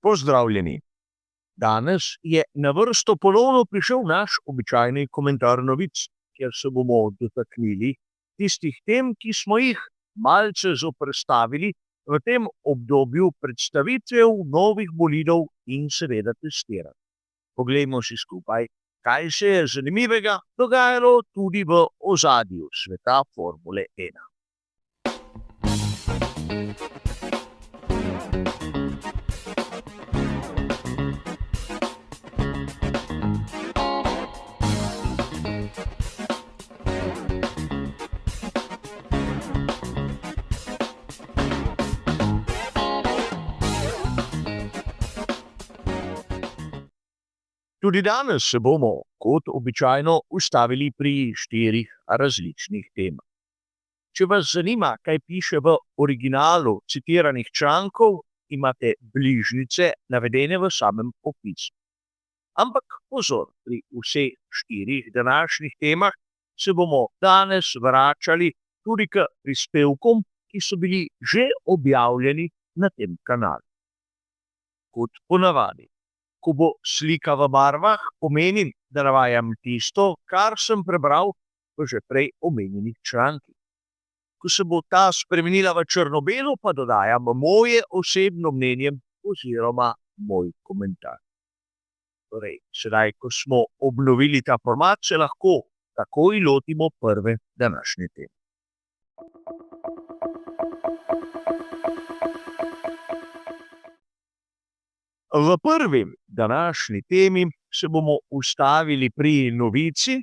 Pozdravljeni. Danes je na vrsto ponovno prišel naš običajni komentar novic, kjer se bomo dotaknili tistih tem, ki smo jih malce zoperstavili v tem obdobju predstavitev novih bolidov in seveda testiranj. Poglejmo si skupaj, kaj se je zanimivega dogajalo tudi v ozadju sveta Formule 1. Tudi danes se bomo, kot običajno, ustavili pri 4 različnih temah. Če vas zanima, kaj piše v originalu citiranih člankov, imate bližnjice navedene v samem opisu. Ampak pozor, pri vseh 4 današnjih temah se bomo danes vračali tudi k prispevkom, ki so bili že objavljeni na tem kanalu. Kot ponavadi, ko bo slika v barvah, pomeni, da navajam tisto, kar sem prebral v že prej omenjenih člankih. Ko se bo ta spremenila v črno-belo, pa dodajam moje osebno mnenje oziroma moj komentar. Torej, sedaj, ko smo obnovili ta format, se lahko takoj lotimo prve današnje teme. V prvi današnji temi se bomo ustavili pri novici,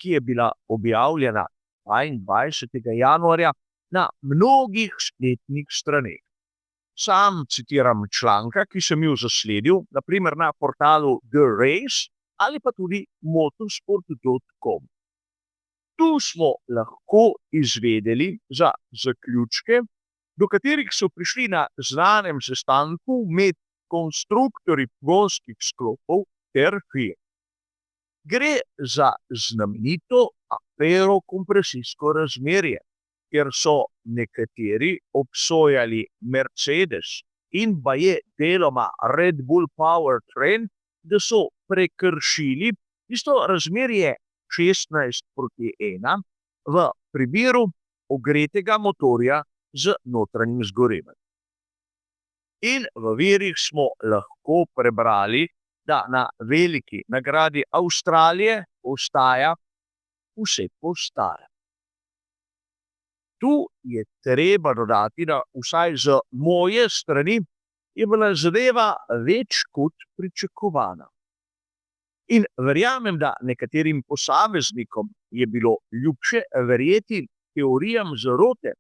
ki je bila objavljena 22. januarja na mnogih spletnih straneh. Sam citiram članka, ki sem ju zasledil, na primer na portalu The Race ali pa tudi motorsport.com. Tu smo lahko izvedeli za zaključke, do katerih so prišli na znanem sestanku med konstruktorji pogonskih sklopov ter firm. Gre za znamenito afero kompresijsko razmerje, kjer so nekateri obsojali Mercedes in baje deloma Red Bull Powertrain, da so prekršili tisto razmerje 16:1 v primeru ogretega motorja z notranjim zgorevanjem. In v virih smo lahko prebrali, da na veliki nagradi Avstralije ostaja vse po starem. Tu je treba dodati, da vsaj z moje strani je bila zadeva več kot pričakovana. In verjamem, da nekaterim posameznikom je bilo ljubše verjeti teorijam zarote.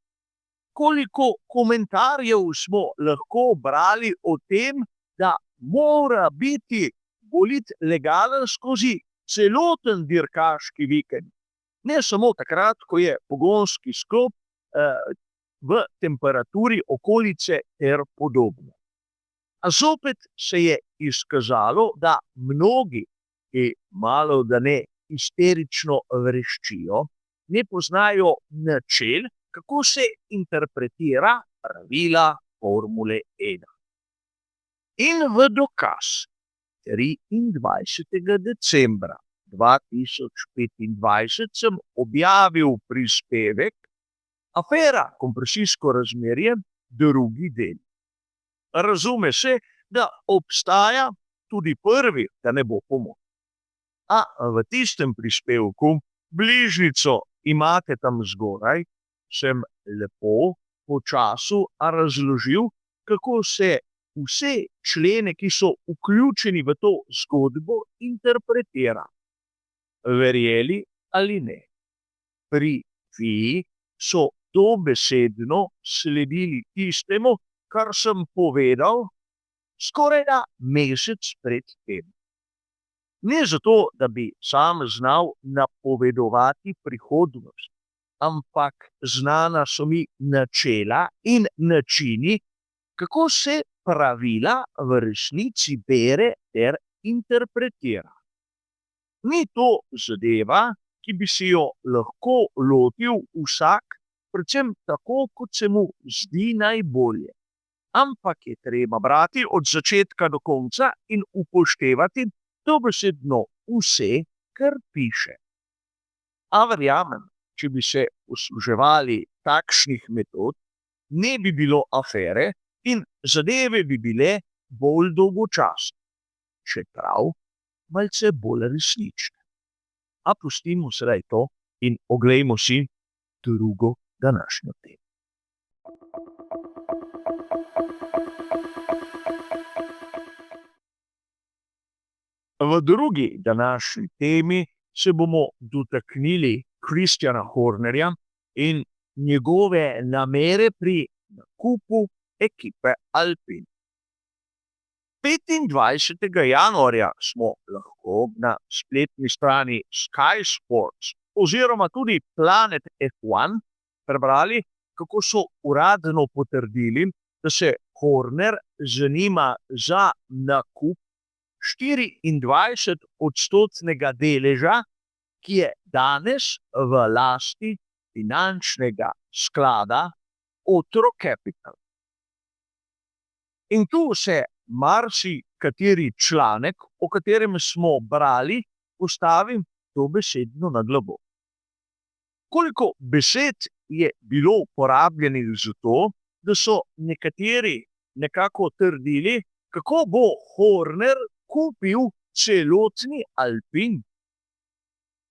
Koliko komentarjev smo lahko brali o tem, da mora biti bolid legalen skozi celoten dirkaški vikend. Ne samo takrat, ko je pogonski sklop v temperaturi okolice ter podobno. A zopet se je izkazalo, da mnogi, ki malo da ne histerično vreščijo, ne poznajo načel, kako se interpretira pravila Formule 1. In v dokaz 23. decembra 2025 sem objavil prispevek Afera kompresijsko razmerje, drugi del. Razume se, da obstaja tudi prvi, da ne bo pomoč. A v tistem prispevku, bližnjico imate tam zgoraj, sem lepo po času razložil, kako se vse člene, ki so vključeni v to zgodbo, interpretira. Verjeli ali ne. Pri FII so dobesedno sledili tistemu, kar sem povedal skorajda mesec pred tem. Ne zato, da bi sam znal napovedovati prihodnost, ampak znana so mi načela in načini, kako se pravila v resnici bere ter interpretira. Ni to zadeva, ki bi si jo lahko lotil vsak, predvsem tako, kot se mu zdi najbolje. ampak je treba brati od začetka do konca in upoštevati dobesedno vse, kar piše. A verjamem, če bi se posluževali takšnih metod, ne bi bilo afere in zadeve bi bile bolj dolgočasne, čeprav malce bolj resnične. A pustimo sedaj to in oglejmo si drugo današnjo temo. V drugi današnji temi se bomo dotaknili Christiana Hornerja in njegove namere pri nakupu ekipe Alpine. 25. januarja smo lahko na spletni strani Sky Sports oziroma tudi Planet F1 prebrali, kako so uradno potrdili, da se Horner zanima za nakup 24-odstotnega deleža, ki je danes v lasti finančnega sklada Otro Capital. In tu se marsikateri članek, o katerem smo brali, postavi dobesedno na glavo. Koliko besed je bilo uporabljenih za to, da so nekateri nekako trdili, kako bo Horner kupil celotni Alpine.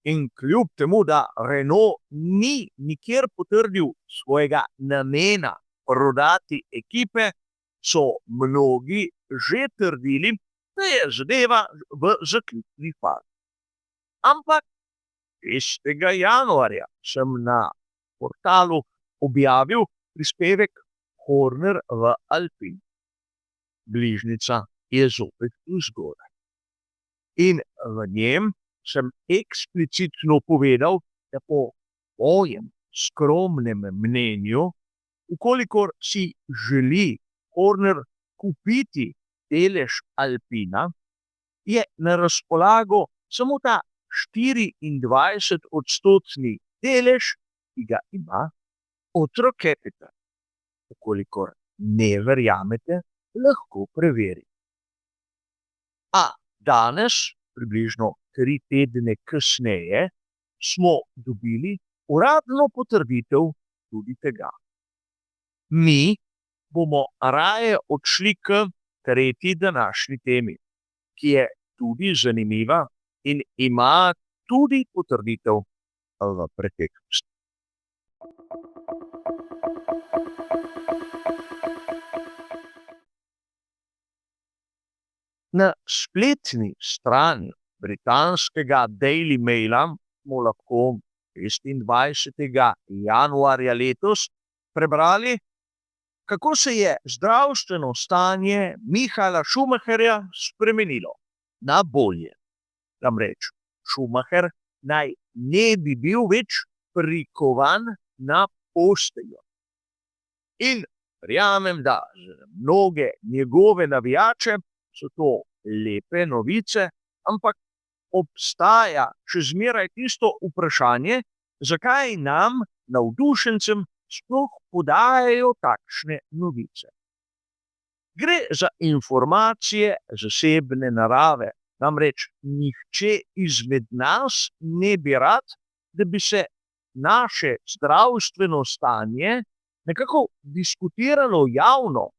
In kljub temu, da Renault ni nikjer potrdil svojega namena prodati ekipe, so mnogi že trdili, da je zadeva v zaključni fazi. Ampak 6. januarja sem na portalu objavil prispevek Horner v Alpine. Bližnjica je zopet tu zgoraj. In v njem sem eksplicitno povedal, da po mojem skromnem mnenju, ukolikor si želi Horner kupiti delež Alpina, je na razpolago samo ta 24-odstotni delež, ki ga ima Otro Capital. Ukolikor ne verjamete, lahko preverite. A danes, približno 3 tedne kasneje, smo dobili uradno potrditev tudi tega. Mi bomo raje odšli k tretji današnji temi, ki je tudi zanimiva in ima tudi potrditev v preteklosti. Na spletni strani britanskega Daily Maila smo lahko 26. januarja letos prebrali, kako se je zdravstveno stanje Michaela Schumacherja spremenilo na bolje. Namreč Schumacher naj ne bi bil več prikovan na posteljo. In verjamem, da za mnoge njegove navijače so to lepe novice, ampak obstaja še zmeraj tisto vprašanje, zakaj nam, navdušencem, sploh podajajo takšne novice. Gre za informacije zasebne narave, namreč nihče izmed nas ne bi rad, da bi se naše zdravstveno stanje nekako diskutiralo javno.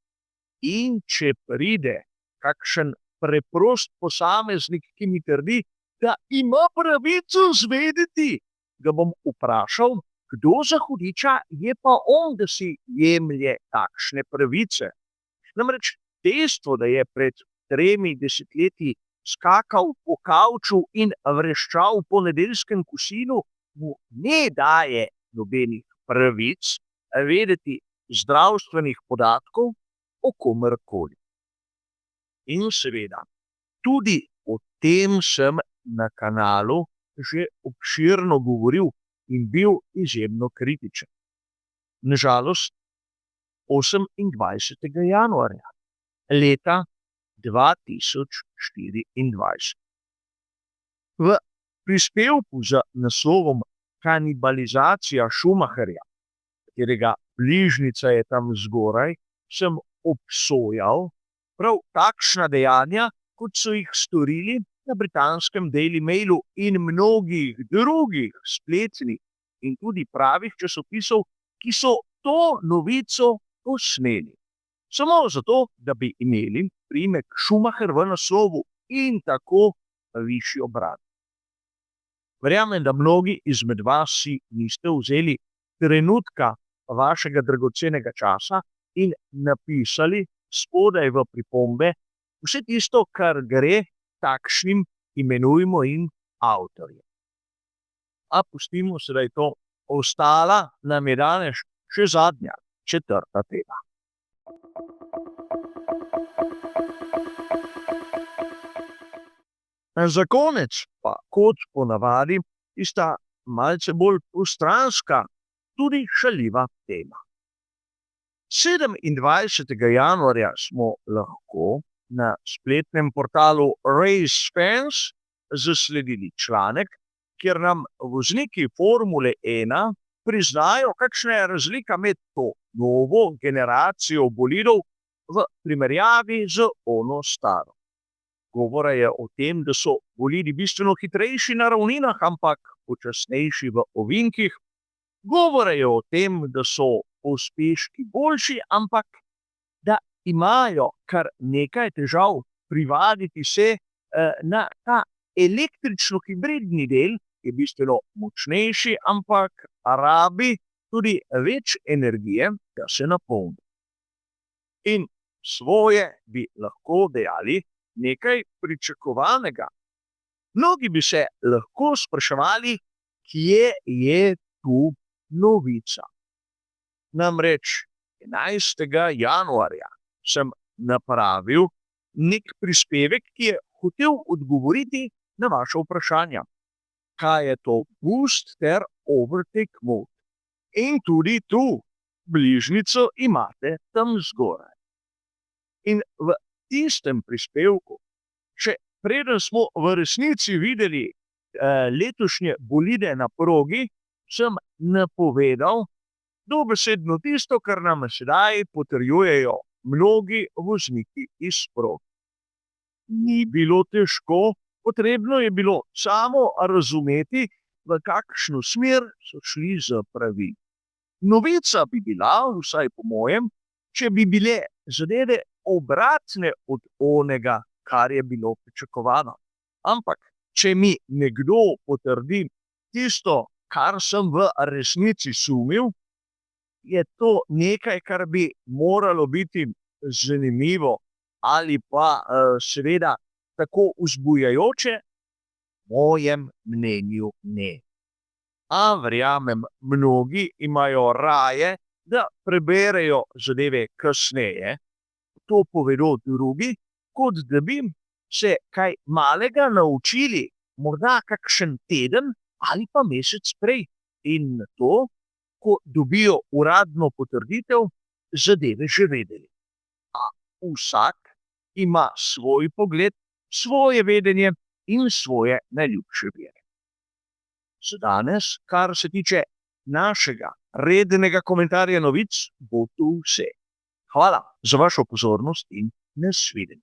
In če pride kakšen preprost posameznik, ki mi trdi, da ima pravico zvedeti, ga bom vprašal, kdo za hudiča je pa on, da si jemlje takšne pravice. Namreč dejstvo, da je pred 3 desetletji skakal po kavču in vreščal po nedeljskem kosilu, mu ne daje nobenih pravic vedeti zdravstvenih podatkov o komerkoli. In seveda, tudi o tem sem na kanalu že obširno govoril in bil izjemno kritičen. Nažalost, 28. januarja leta 2024. V prispevku z naslovom Kanibalizacija Schumacherja, katerega bližnjica je tam zgoraj, sem obsojal prav takšna dejanja, kot so jih storili na britanskem Daily Mailu in mnogih drugih spletnih in tudi pravih časopisov, ki so to novico posneli. Samo zato, da bi imeli priimek Schumacher v naslovu in tako višjo brado. Verjamem, da mnogi izmed vas si niste vzeli trenutka vašega dragocenega časa in napisali spodaj v pripombe vse tisto, kar gre takšnim, imenujmo in avtorjem. A pustimo sedaj to, ostala nam je danes še zadnja, 4. tema. Za konec pa, kot ponavadi, tista malce bolj postranska, tudi šaljiva tema. 27. januarja smo lahko na spletnem portalu Race Fans zasledili članek, kjer nam vozniki Formule 1 priznajo, kakšna je razlika med to novo generacijo bolidov v primerjavi z ono staro. Govora je o tem, da so bolidi bistveno hitrejši na ravninah, ampak počasnejši v ovinkih. Govora je o tem, da so pospeški boljši, ampak da imajo kar nekaj težav privaditi se na ta električno-hibridni del, ki je bistveno močnejši, ampak rabi tudi več energije, da se napolni. In svoje bi lahko dejali nekaj pričakovanega. Mnogi bi se lahko spraševali, kje je tu novica. Namreč 11. januarja sem napravil nek prispevek, ki je hotel odgovoriti na vaše vprašanja. Kaj je to boost ter overtake mode? In tudi tu bližnjico imate tam zgoraj. In v tistem prispevku, še preden smo v resnici videli letošnje bolide na progi, sem napovedal dobesedno tisto, kar nam sedaj potrjujejo mnogi vozniki iz proge. Ni bilo težko, potrebno je bilo samo razumeti, v kakšno smer so šli z pravili. Novica bi bila, vsaj po mojem, če bi bile zadeve obratne od onega, kar je bilo pričakovano. Ampak, če mi nekdo potrdi tisto, kar sem v resnici sumil, je to nekaj, kar bi moralo biti zanimivo ali pa seveda tako vzbujajoče, v mojem mnenju ne. A verjamem, mnogi imajo raje, da preberejo zadeve kasneje, to povedo drugi, kot da bi se kaj malega naučili, morda kakšen teden ali pa mesec prej. In na to, ko dobijo uradno potrditev, zadeve že vedeli. A vsak ima svoj pogled, svoje vedenje in svoje najljubše vere. Za danes, kar se tiče našega rednega komentarja novic, bo to vse. Hvala za vašo pozornost in nasvidenje.